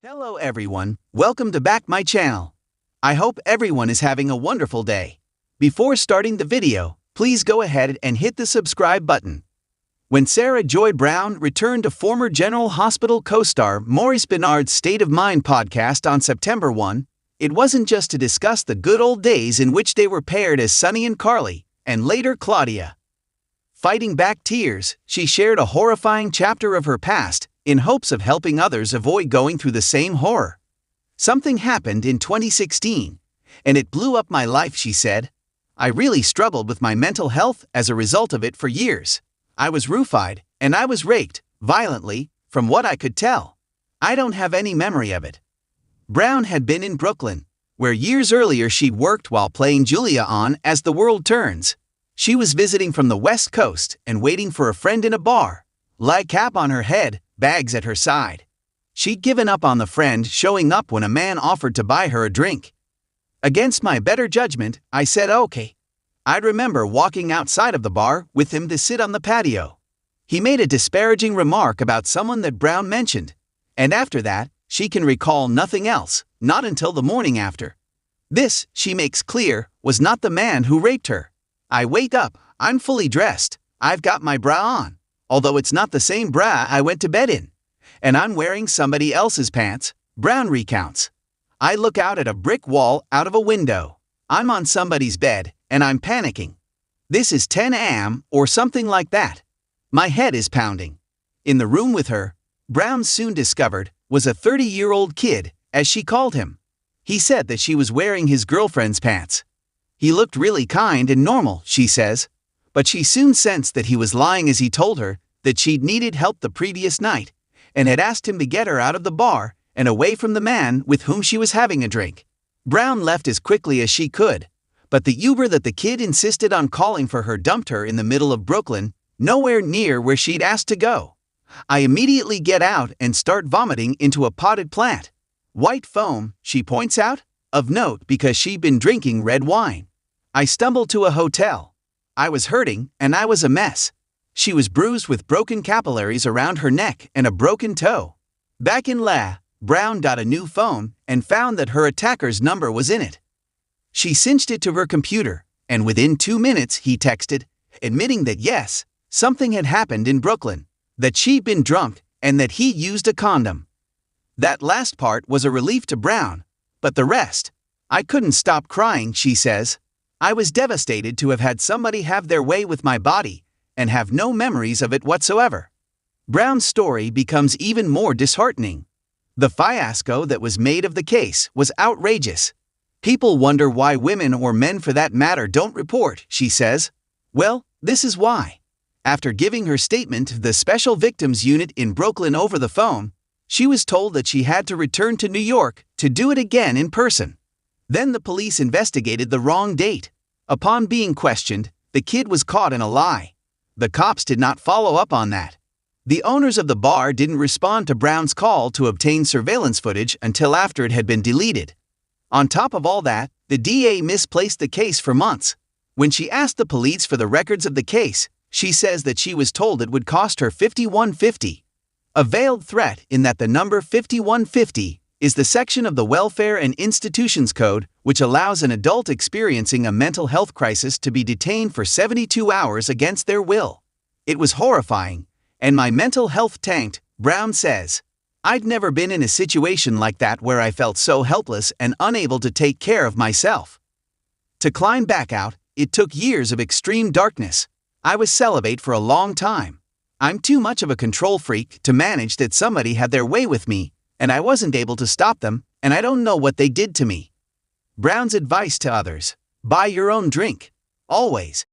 Hello everyone, welcome to back my channel. I hope everyone is having a wonderful day. Before starting the video, please go ahead and hit the subscribe button. When Sarah Joy Brown returned to former General Hospital co-star Maurice Benard's State of Mind podcast on September 1, it wasn't just to discuss the good old days in which they were paired as Sonny and Carly, and later Claudia. Fighting back tears, she shared a horrifying chapter of her past, in hopes of helping others avoid going through the same horror. Something happened in 2016, and it blew up my life, she said. I really struggled with my mental health as a result of it for years. I was roofied, and I was raped, violently, from what I could tell. I don't have any memory of it. Brown had been in Brooklyn, where years earlier she'd worked while playing Julia on As the World Turns. She was visiting from the West Coast and waiting for a friend in a bar, light cap on her head, bags at her side. She'd given up on the friend showing up when a man offered to buy her a drink. Against my better judgment, I said okay. I'd remember walking outside of the bar with him to sit on the patio. He made a disparaging remark about someone that Brown mentioned, and after that, she can recall nothing else, not until the morning after. This, she makes clear, was not the man who raped her. I wake up, I'm fully dressed, I've got my bra on, although it's not the same bra I went to bed in, and I'm wearing somebody else's pants, Brown recounts. I look out at a brick wall out of a window. I'm on somebody's bed, and I'm panicking. This is 10 a.m. or something like that. My head is pounding. In the room with her, Brown soon discovered, was a 30-year-old kid, as she called him. He said that she was wearing his girlfriend's pants. He looked really kind and normal, she says, but she soon sensed that he was lying as he told her that she'd needed help the previous night, and had asked him to get her out of the bar and away from the man with whom she was having a drink. Brown left as quickly as she could, but the Uber that the kid insisted on calling for her dumped her in the middle of Brooklyn, nowhere near where she'd asked to go. I immediately get out and start vomiting into a potted plant. White foam, she points out, of note because she'd been drinking red wine. I stumbled to a hotel. I was hurting, and I was a mess. She was bruised with broken capillaries around her neck and a broken toe. Back in La, Brown got a new phone and found that her attacker's number was in it. She cinched it to her computer, and within 2 minutes he texted, admitting that yes, something had happened in Brooklyn, that she'd been drunk, and that he used a condom. That last part was a relief to Brown, but the rest, I couldn't stop crying, she says. I was devastated to have had somebody have their way with my body, and have no memories of it whatsoever. Brown's story becomes even more disheartening. The fiasco that was made of the case was outrageous. People wonder why women or men for that matter don't report, she says. Well, this is why. After giving her statement to the Special Victims Unit in Brooklyn over the phone, she was told that she had to return to New York to do it again in person. Then the police investigated the wrong date. Upon being questioned, the kid was caught in a lie. The cops did not follow up on that. The owners of the bar didn't respond to Brown's call to obtain surveillance footage until after it had been deleted. On top of all that, the DA misplaced the case for months. When she asked the police for the records of the case, she says that she was told it would cost her $51.50. A veiled threat in that the number 5150 is the section of the Welfare and Institutions Code which allows an adult experiencing a mental health crisis to be detained for 72 hours against their will. It was horrifying, and my mental health tanked, Brown says. I'd never been in a situation like that where I felt so helpless and unable to take care of myself. To climb back out, it took years of extreme darkness. I was celibate for a long time. I'm too much of a control freak to manage that somebody had their way with me, and I wasn't able to stop them, and I don't know what they did to me. Brown's advice to others: buy your own drink. Always.